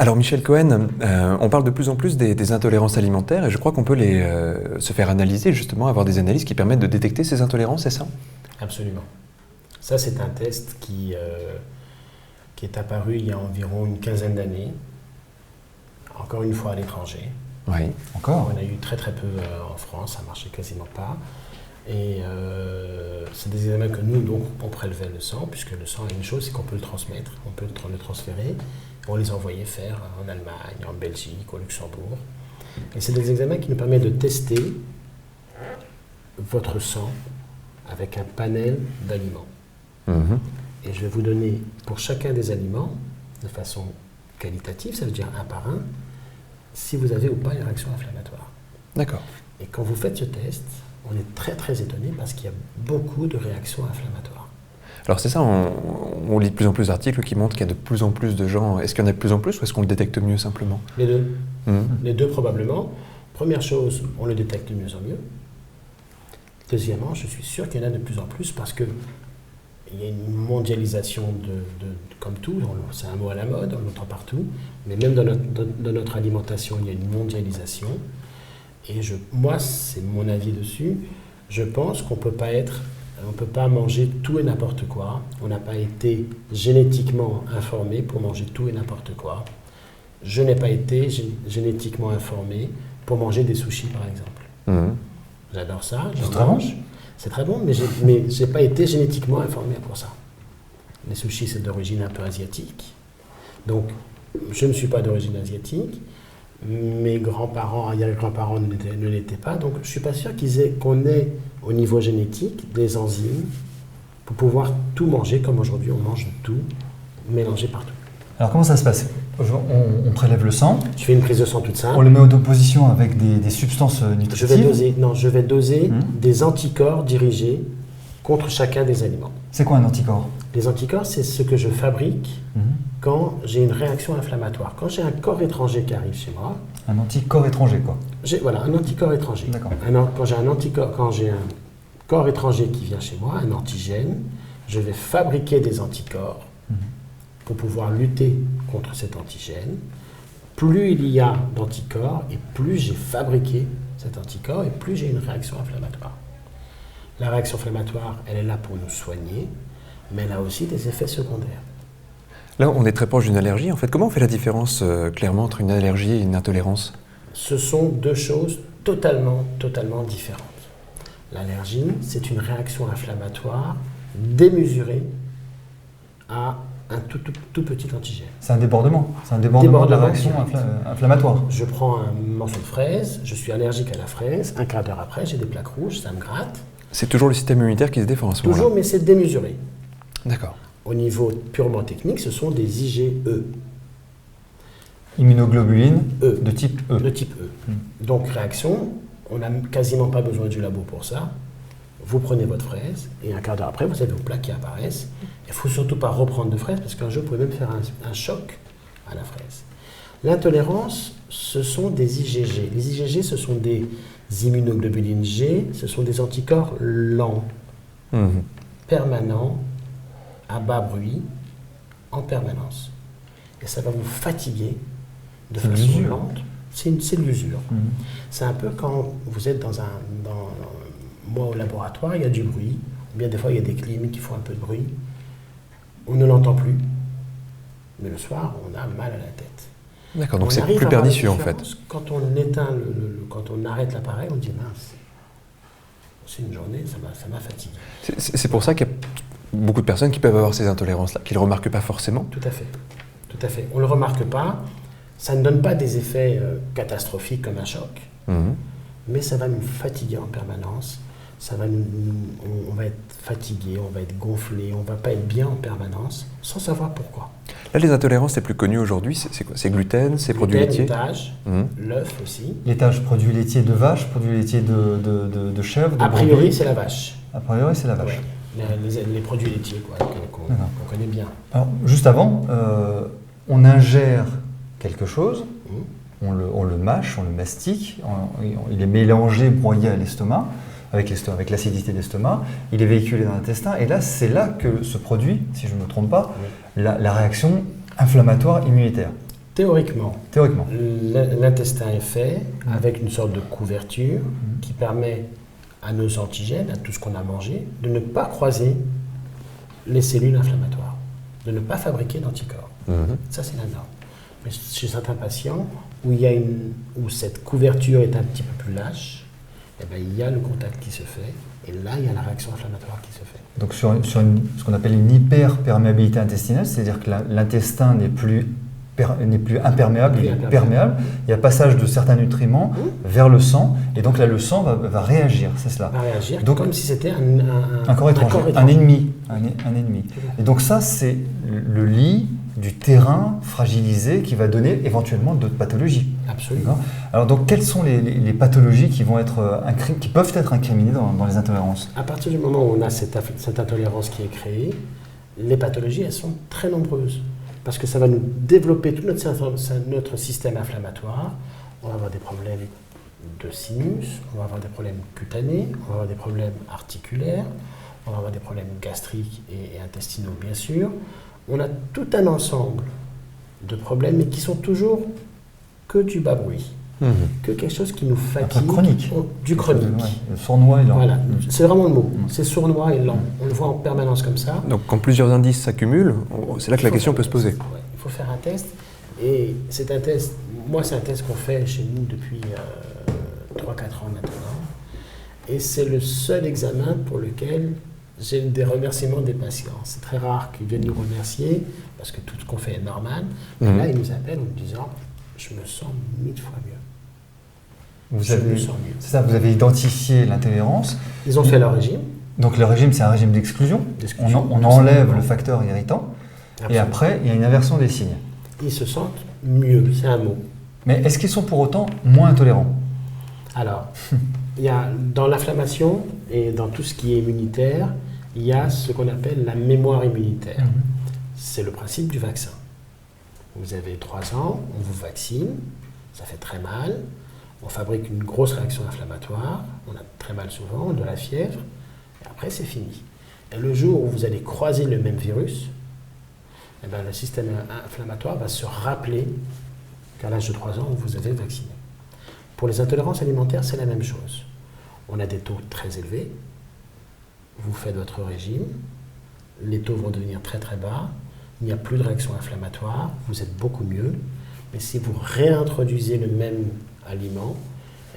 Alors Michel Cohen, on parle de plus en plus des intolérances alimentaires et je crois qu'on peut se faire analyser, justement, avoir des analyses qui permettent de détecter ces intolérances, c'est ça? Absolument. Ça, c'est un test qui est apparu il y a environ une quinzaine d'années, encore une fois à l'étranger. Oui. Encore? On a eu très très peu en France, ça ne marchait quasiment pas. Et c'est des examens que nous, donc, on prélevait le sang, puisque le sang a une chose, c'est qu'on peut le transmettre, on peut le transférer. On les envoyait faire en Allemagne, en Belgique, au Luxembourg. Et c'est des examens qui nous permettent de tester votre sang avec un panel d'aliments. Mhm. Et je vais vous donner pour chacun des aliments, de façon qualitative, ça veut dire un par un, si vous avez ou pas une réaction inflammatoire. D'accord. Et quand vous faites ce test, on est très très étonné parce qu'il y a beaucoup de réactions inflammatoires. Alors c'est ça, on lit de plus en plus d'articles qui montrent qu'il y a de plus en plus de gens. Est-ce qu'il y en a de plus en plus ou est-ce qu'on le détecte mieux simplement? Les deux. Mhm. Les deux probablement. Première chose, on le détecte de mieux en mieux. Deuxièmement, je suis sûr qu'il y en a de plus en plus parce que il y a une mondialisation comme tout, c'est un mot à la mode, on l'entend partout, mais même dans notre alimentation, il y a une mondialisation. Et moi, c'est mon avis dessus, je pense qu'on ne peut pas manger tout et n'importe quoi. On n'a pas été génétiquement informé pour manger tout et n'importe quoi. Je n'ai pas été génétiquement informé pour manger des sushis, par exemple. Mhm. J'adore ça, C'est j'en très mange. bon. C'est très bon, mais je n'ai pas été génétiquement informé pour ça. Les sushis, c'est d'origine un peu asiatique. Donc, je ne suis pas d'origine asiatique. Mes grands-parents, arrière-grands-parents ne l'étaient pas. Donc, je ne suis pas sûr qu'on ait, au niveau génétique, des enzymes pour pouvoir tout manger, comme aujourd'hui, on mange tout, mélangé partout. Alors comment ça se passe? On prélève le sang, Je fais une prise de sang toute simple. on le met en opposition avec des substances nutritives. Je vais doser Mhm. des anticorps dirigés contre chacun des aliments. C'est quoi un anticorps? Les anticorps, c'est ce que je fabrique Mhm. quand j'ai une réaction inflammatoire. Quand j'ai un corps étranger qui arrive chez moi, Un anticorps étranger, quoi. voilà, un anticorps étranger. D'accord. Quand j'ai un corps étranger qui vient chez moi, un antigène, je vais fabriquer des anticorps Mhm. pour pouvoir lutter contre cet antigène. Plus il y a d'anticorps et plus j'ai fabriqué cet anticorps et plus j'ai une réaction inflammatoire. La réaction inflammatoire, elle est là pour nous soigner, mais elle a aussi des effets secondaires. Là, on est très proche d'une allergie. En fait, comment on fait la différence clairement entre une allergie et une intolérance? Ce sont deux choses totalement différentes. L'allergie, c'est une réaction inflammatoire démesurée à un tout petit antigène. C'est un débordement. C'est un débordement de la Débordement réaction direct. inflammatoire. Je prends un morceau de fraise, je suis allergique à la fraise, un quart d'heure après, j'ai des plaques rouges, ça me gratte. C'est toujours le système immunitaire qui se défend à ce moment-là. Toujours, mais c'est démesuré. D'accord. Au niveau purement technique, ce sont des IgE, Immunoglobulines E, de type E. de type E. Donc réaction, on n'a quasiment pas besoin du labo pour ça. Vous prenez votre fraise et un quart d'heure après, vous avez vos plaques qui apparaissent. Il ne faut surtout pas reprendre de fraise parce qu'un jour, vous pouvez même faire un choc à la fraise. L'intolérance, ce sont des IgG. Les IgG, ce sont des immunoglobulines G, ce sont des anticorps lents, Mhm. permanents, à bas bruit, en permanence. Et ça va vous fatiguer de C'est façon l'usure. lente. C'est l'usure. Mhm. C'est un peu quand vous êtes moi au laboratoire, il y a du bruit, ou bien des fois il y a des clims qui font un peu de bruit. On ne l'entend plus, mais le soir, on a mal à la tête. D'accord, donc On c'est arrive plus à voir la pernicieux en fait. différence. Quand on éteint quand on arrête l'appareil, on dit mince, c'est une journée, ça m'a fatigué. C'est pour ça qu'il y a beaucoup de personnes qui peuvent avoir ces intolérances-là, qui ne le remarquent pas forcément. Tout à fait. Tout à fait. On ne le remarque pas, ça ne donne pas des effets catastrophiques comme un choc, Mhm. mais ça va nous fatiguer en permanence. On va être fatigué, on va être gonflé, on ne va pas être bien en permanence, sans savoir pourquoi. Là, les intolérances les plus connues aujourd'hui, c'est quoi? C'est gluten, c'est produits Gluten, laitiers? laitage, Mhm. l'œuf aussi. Laitage, produits laitiers de vache, produits laitiers de chèvre, de A priori, brebis. c'est la vache. A priori, c'est la vache. Ouais. Les produits laitiers qu'on D'accord. connaît bien. Alors, juste avant, on ingère quelque chose, Mhm. on le mâche, on le mastique, il est mélangé, broyé à l'estomac, avec l'acidité de l'estomac, il est véhiculé dans l'intestin, et là, c'est là que se produit, si je ne me trompe pas, la réaction inflammatoire immunitaire. Théoriquement, Théoriquement. l'intestin est fait avec une sorte de couverture qui permet à nos antigènes, à tout ce qu'on a mangé, de ne pas croiser les cellules inflammatoires, de ne pas fabriquer d'anticorps. Ça, c'est la norme. Mais chez certains patients, où cette couverture est un petit peu plus lâche, eh ben, il y a le contact qui se fait, et là, il y a la réaction inflammatoire qui se fait. Donc sur ce qu'on appelle une hyperperméabilité intestinale, c'est-à-dire que l'intestin n'est plus imperméable, il est perméable. Il y a passage de certains nutriments vers le sang, et donc là le sang va réagir, c'est cela. Va réagir donc, comme si c'était un corps étranger, un ennemi. Et donc ça, c'est le lit du terrain fragilisé qui va donner éventuellement d'autres pathologies. Absolument. Alors donc quelles sont les pathologies qui peuvent être incriminées dans les intolérances? À partir du moment où on a cette intolérance qui est créée, les pathologies, elles sont très nombreuses. Parce que ça va nous développer tout notre système inflammatoire. On va avoir des problèmes de sinus, on va avoir des problèmes cutanés, on va avoir des problèmes articulaires, on va avoir des problèmes gastriques et intestinaux, bien sûr. On a tout un ensemble de problèmes, mais qui sont toujours que du bas bruit, que quelque chose qui nous fatigue. Chronique. Du chronique. Le sournois et lent. Voilà, c'est vraiment le mot. C'est sournois et lent. On le voit en permanence comme ça. Donc quand plusieurs indices s'accumulent, c'est là que la question peut se poser. Ouais, il faut faire un test. Et c'est un test, moi c'est un test qu'on fait chez nous depuis 3-4 ans maintenant. Et c'est le seul examen pour lequel j'ai des remerciements des patients. C'est très rare qu'ils viennent nous remercier, parce que tout ce qu'on fait est normal. Mais là, ils nous appellent en nous disant « je me sens 1000 fois mieux ». C'est ça, vous avez identifié l'intolérance. Ils ont fait leur régime. Donc le régime, c'est un régime d'exclusion. On enlève le facteur irritant. Absolument. Et après, il y a une inversion des signes. Ils se sentent mieux, c'est un mot. Mais est-ce qu'ils sont pour autant moins intolérants? Alors, il y a, dans l'inflammation et dans tout ce qui est immunitaire, il y a ce qu'on appelle la mémoire immunitaire. C'est le principe du vaccin. Vous avez 3 ans, on vous vaccine, ça fait très mal, on fabrique une grosse réaction inflammatoire, on a très mal souvent, de la fièvre, et après c'est fini. Et le jour où vous allez croiser le même virus, eh bien, le système inflammatoire va se rappeler qu'à l'âge de 3 ans, on vous avait vacciné. Pour les intolérances alimentaires, c'est la même chose. On a des taux très élevés, vous faites votre régime, les taux vont devenir très très bas, il n'y a plus de réaction inflammatoire, vous êtes beaucoup mieux, mais si vous réintroduisez le même aliment,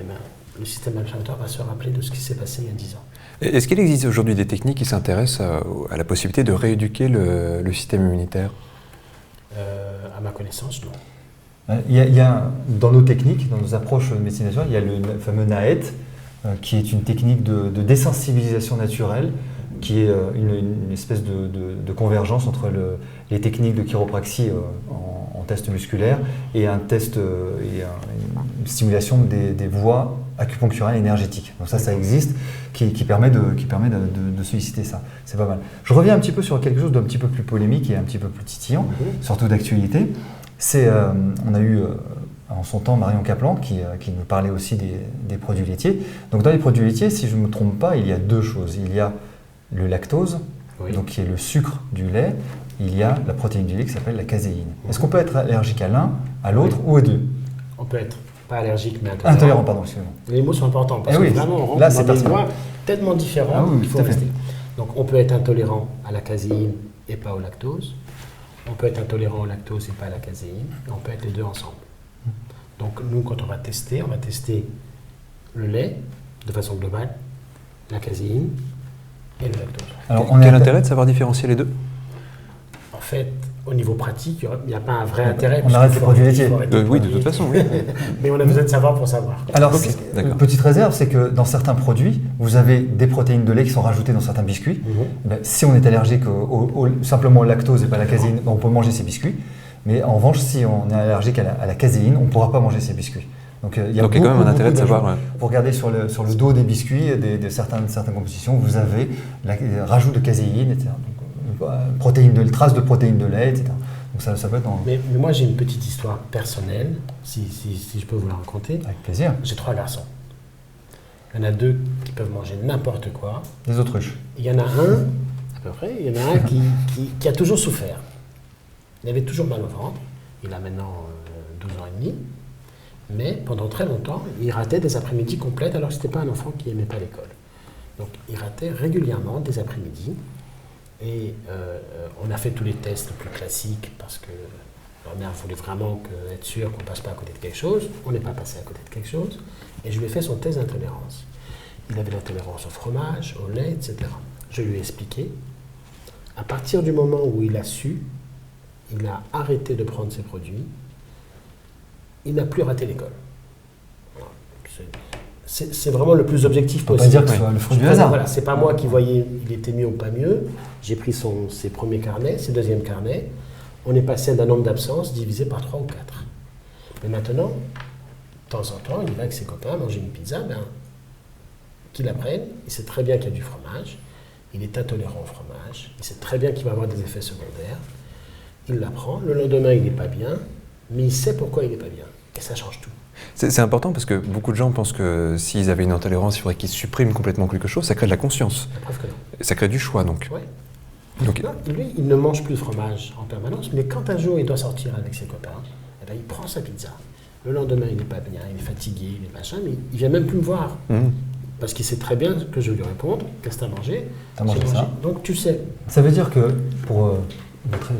eh bien, le système inflammatoire va se rappeler de ce qui s'est passé il y a 10 ans. Est-ce qu'il existe aujourd'hui des techniques qui s'intéressent à la possibilité de rééduquer le système immunitaire? À ma connaissance, non. Il y a, dans nos techniques, dans nos approches de médecine naturelle, il y a le fameux NAET, qui est une technique de désensibilisation naturelle, qui est une espèce de convergence entre les techniques de chiropraxie en test musculaire et un test et une stimulation des voies acupuncturales énergétiques. Donc ça existe, qui permet de solliciter ça. C'est pas mal. Je reviens un petit peu sur quelque chose d'un petit peu plus polémique et un petit peu plus titillant, surtout d'actualité. On a eu en son temps Marion Kaplan qui nous parlait aussi des produits laitiers. Donc dans les produits laitiers, si je ne me trompe pas, il y a 2 choses. Il y a le lactose, donc qui est le sucre du lait. Il y a la protéine du lait qui s'appelle la caséine. Est-ce qu'on peut être allergique à l'un, à l'autre ou aux deux? On peut être pas allergique, mais intolérant. Intolérant, pardon, excusez-moi. Les mots sont importants parce que vraiment on rentre dans des voies tellement différentes qu'il faut rester. Donc on peut être intolérant à la caséine et pas au lactose. On peut être intolérant au lactose et pas à la caséine. On peut être les deux ensemble. Donc nous, quand on va tester le lait de façon globale, la caséine et le lactose. Alors, quel intérêt de savoir différencier les deux? En fait, au niveau pratique, il n'y a pas un vrai intérêt. On arrête les produits laitiers. Oui, de toute façon, oui. Mais on a besoin de savoir pour savoir. Alors, petite réserve, c'est que dans certains produits, vous avez des protéines de lait qui sont rajoutées dans certains biscuits. Si on est allergique simplement au lactose et pas à la caséine, on peut manger ces biscuits. Mais en revanche, si on est allergique à la caséine, on ne pourra pas manger ces biscuits. Donc il y a quand même un intérêt de savoir. Vous regardez sur le dos des biscuits, de certaines compositions, vous avez le rajout de caséine, etc. Donc, traces de protéines de lait, etc. Donc ça peut être mais moi j'ai une petite histoire personnelle, si je peux vous la raconter. Avec plaisir. J'ai 3 garçons. Il y en a 2 qui peuvent manger n'importe quoi. Des autruches. Il y en a un, à peu près, il y en a un qui a toujours souffert. Il avait toujours mal au ventre. Il a maintenant 12 ans et demi. Mais pendant très longtemps, il ratait des après-midi complètes alors que ce n'était pas un enfant qui n'aimait pas l'école. Donc il ratait régulièrement des après-midi. Et on a fait tous les tests plus classiques parce que la mère voulait vraiment être sûre qu'on ne passe pas à côté de quelque chose. On n'est pas passé à côté de quelque chose. Et je lui ai fait son test d'intolérance. Il avait l'intolérance au fromage, au lait, etc. Je lui ai expliqué. À partir du moment où il a su, il a arrêté de prendre ces produits. Il n'a plus raté l'école. Voilà. C'est vraiment le plus objectif possible. On peut dire que ce soit le fruit du hasard. Voilà, c'est pas moi qui voyais il était mieux ou pas mieux. J'ai pris ses premiers carnets, ses deuxièmes carnets. On est passé d'un nombre d'absences divisé par 3 ou 4. Mais maintenant, de temps en temps, il va avec ses copains manger une pizza, qu'il apprenne. Il sait très bien qu'il y a du fromage. Il est intolérant au fromage. Il sait très bien qu'il va avoir des effets secondaires. Il l'apprend. Le lendemain, il n'est pas bien. Mais il sait pourquoi il n'est pas bien. Et ça change tout. C'est important parce que beaucoup de gens pensent que s'ils avaient une intolérance, il faudrait qu'ils suppriment complètement quelque chose. Ça crée de la conscience. La preuve que non. Ça crée du choix, donc. Ouais. Donc Non, lui, il ne mange plus de fromage en permanence, mais quand un jour il doit sortir avec ses copains, eh ben, il prend sa pizza. Le lendemain, il n'est pas bien, il est fatigué, il est machin, mais il ne vient même plus me voir. Parce qu'il sait très bien que je vais lui répondre, qu'est-ce que tu as mangé? T'as mangé J'ai ça. Donc tu sais. Ça veut dire que, pour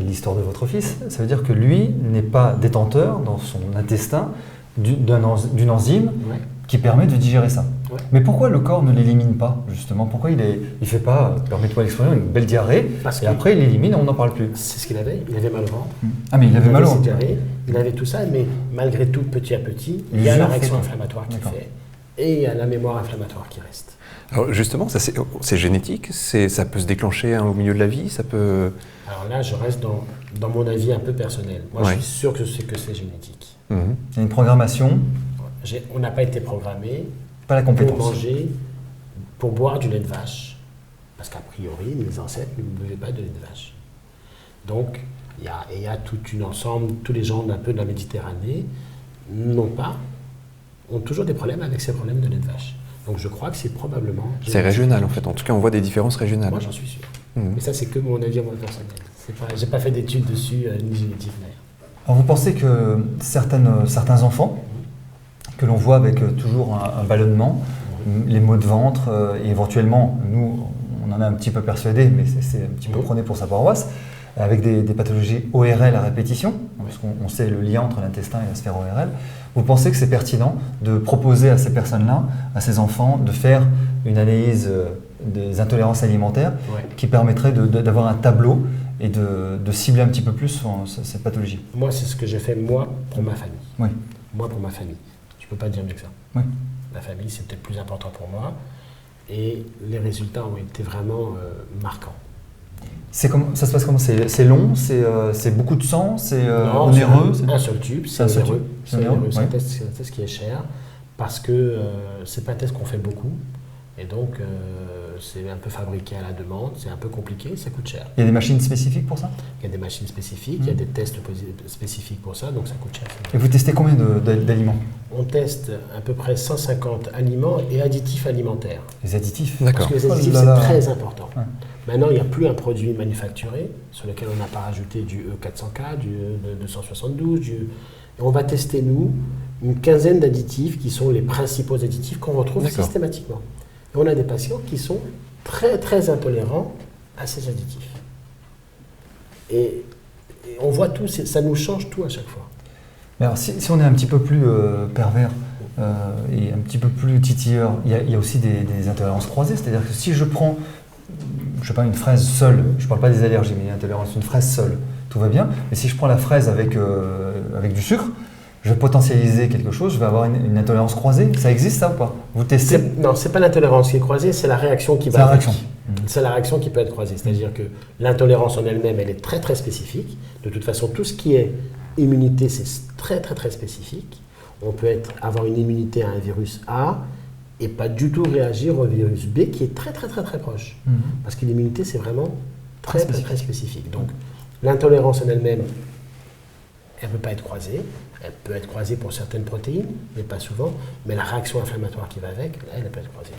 l'histoire de votre fils, ça veut dire que lui n'est pas détenteur dans son intestin d'une enzyme Ouais. qui permet de digérer ça. Ouais. Mais pourquoi le corps ne l'élimine pas, justement? Pourquoi il ne fait pas, permettez-moi l'expression, une belle diarrhée, Parce et que- après il l'élimine et on n'en parle plus? C'est ce qu'il avait. Il avait mal au ventre. Ah, mais il avait mal au ses ventre. diarrhées, il avait tout ça, mais malgré tout, petit à petit, il y L'usure a la fait réaction quoi? inflammatoire qui D'accord. fait. Et il y a la mémoire inflammatoire qui reste. Alors justement, ça, c'est génétique, ça peut se déclencher au milieu de la vie, ça peut... Alors là, je reste dans mon avis un peu personnel. Moi, Ouais. je suis sûr que c'est génétique. Mhm. Il y a une programmation, On n'a pas été programmé pas la pour compétence. manger, pour boire du lait de vache. Parce qu'a priori, mes ancêtres ne buvaient pas de lait de vache. Donc, il y a tout un ensemble, tous les gens un peu de la Méditerranée ont toujours des problèmes avec ces problèmes de lait de vache. Donc je crois que c'est probablement... C'est régional en fait, en tout cas on voit des différences régionales. Moi j'en suis sûr. Mhm. Mais ça c'est que mon avis à moi personnel. J'ai pas fait d'études dessus, ni génétique d'ailleurs. Alors vous pensez que certains enfants, que l'on voit avec toujours un ballonnement, les maux de ventre, et éventuellement, nous, on en est un petit peu persuadés, mais c'est un petit peu prôné pour sa paroisse, avec des pathologies ORL à répétition, parce qu'on sait le lien entre l'intestin et la sphère ORL. Vous pensez que c'est pertinent de proposer à ces personnes-là, à ces enfants, de faire une analyse des intolérances alimentaires Ouais. qui permettrait d'avoir un tableau et de cibler un petit peu plus cette pathologie? Moi c'est ce que j'ai fait moi pour ma famille. Oui. Moi pour ma famille. Je peux pas dire mieux que ça. Oui. La famille c'est peut-être plus important pour moi. Et les résultats ont été vraiment marquants. Ça se passe comment? C'est long? C'est beaucoup de sang? C'est Non, onéreux? c'est un seul tube, c'est un seul onéreux. tube. C'est onéreux, onéreux. C'est un ouais. test qui est cher parce que c'est pas un test qu'on fait beaucoup et donc c'est un peu fabriqué à la demande, c'est un peu compliqué, ça coûte cher. Il y a des machines spécifiques pour ça? Il y a des machines spécifiques, il y a des tests spécifiques pour ça, donc ça coûte cher. Et vous testez combien d'aliments? On teste à peu près 150 aliments et additifs alimentaires. Les additifs? Parce D'accord. que les additifs, Oh là là. c'est très important. Ouais. Maintenant, il n'y a plus un produit manufacturé sur lequel on n'a pas rajouté du E400K, du E272. Et on va tester, nous, une quinzaine d'additifs qui sont les principaux additifs qu'on retrouve D'accord. systématiquement. Et on a des patients qui sont très, très intolérants à ces additifs. Et on voit tout, ça nous change tout à chaque fois. Mais alors, si on est un petit peu plus pervers et un petit peu plus titilleur, il y a aussi des intolérances croisées. C'est-à-dire que si je prends, je sais pas, une fraise seule, je ne parle pas des allergies, mais une intolérance, une fraise seule, tout va bien. Mais si je prends la fraise avec du sucre, je vais potentialiser quelque chose, je vais avoir une intolérance croisée. Ça existe ça ou pas? Vous testez? Non, ce n'est pas l'intolérance qui est croisée, c'est la réaction qui va C'est la avec. réaction. C'est la réaction qui peut être croisée. C'est-à-dire que l'intolérance en elle-même, elle est très très spécifique. De toute façon, tout ce qui est immunité, c'est très très très spécifique. On peut avoir une immunité à un virus A et pas du tout réagir au virus B qui est très très très très proche. Parce que l'immunité, c'est vraiment très très très spécifique. Donc l'intolérance en elle-même, elle ne peut pas être croisée. Elle peut être croisée pour certaines protéines, mais pas souvent. Mais la réaction inflammatoire qui va avec, elle peut être croisée.